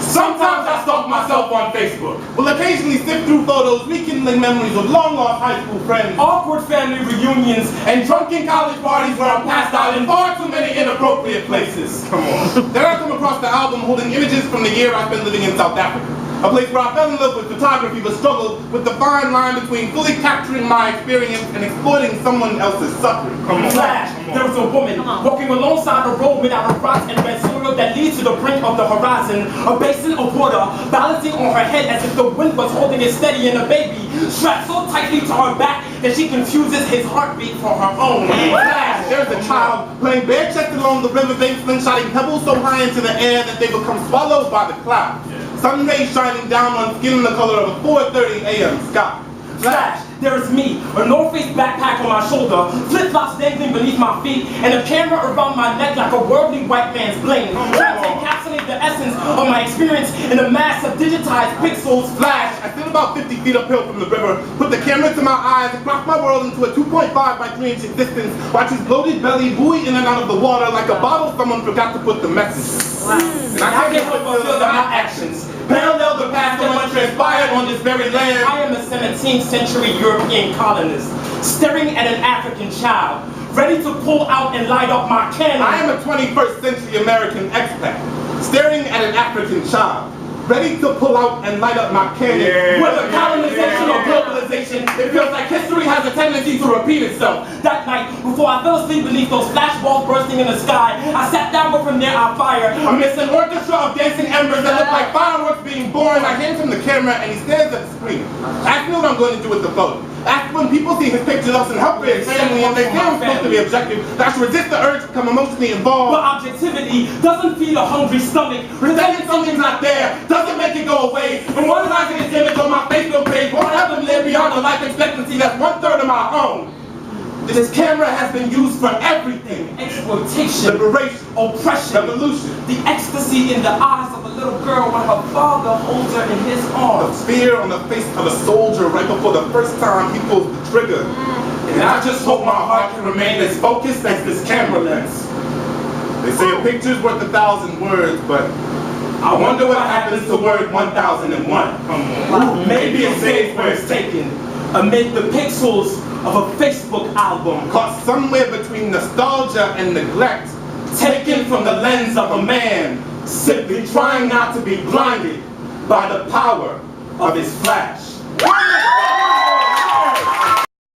Sometimes I stalk myself on Facebook. Will occasionally sift through photos, rekindling memories of long-lost high school friends, Awkward family reunions, and drunken college parties where I'm passed out in far too many inappropriate places. Come on. Then I come across the album holding images from the year I've been living in South Africa. A place where I fell in love with photography but struggled with the fine line between fully capturing my experience and exploiting someone else's suffering. Come on. Flash, there was a woman walking alongside the road made out of rocks and red soil that leads to the brink of the horizon. A basin of water balancing on her head as if the wind was holding it steady, and a baby strapped so tightly to her back that she confuses his heartbeat for her own. Flash, there's a child playing bare-chested along the riverbank, slingshotting pebbles so high into the air that they become swallowed by the clouds. Sun rays shining down on skin the color of a 4:30 a.m. sky. Flash, there is me, a North Face backpack on my shoulder, flip-flops dangling beneath my feet, and a camera around my neck like a worldly white man's bling. Trying to encapsulate the essence of my experience in a mass of digitized pixels. Flash, I stood about 50 feet uphill from the river, put the camera to my eyes, and crossed my world into a 2.5 by 3-inch existence, watch his bloated belly buoy in and out of the water like a bottle someone forgot to put the message. And I can't help but feel that my actions parallel the past that once transpired on this very land. I am a 17th century European colonist, staring at an African child, ready to pull out and light up my cannon. I am a 21st century American expat, staring at an African child, ready to pull out and light up my cannon. Whether colonization or globalization, it feels like history has a tendency to repeat itself. That night, before I fell asleep beneath those flashballs bursting in the sky, I sat down, but from there I fired. Amidst an orchestra of dancing embers that look like fireworks being born, I hand him the camera and he stares at the screen. Ask me what I'm going to do with the photo. Ask when people see his pictures of us and help their family and they say I'm supposed to be objective, that I should resist the urge to become emotionally involved. But objectivity doesn't feed a hungry stomach. Pretending something's not there doesn't make it go away. And one rising his image on my Facebook page won't have him live beyond the life expectancy that's 1/3 of my own. This camera has been used for everything. Exploitation, liberation, oppression, revolution. The ecstasy in the eyes of a little girl when her father holds her in his arms. The fear on the face of a soldier right before the first time he pulls the trigger. And I just hope my heart can remain as focused as this camera lens. They say a picture's worth 1,000 words, but I wonder what happens to word 1001. Maybe it stays where it's taken, amid the pixels of a Facebook album. Caught somewhere between nostalgia and neglect, taken from the lens of a man, simply trying not to be blinded by the power of his flash.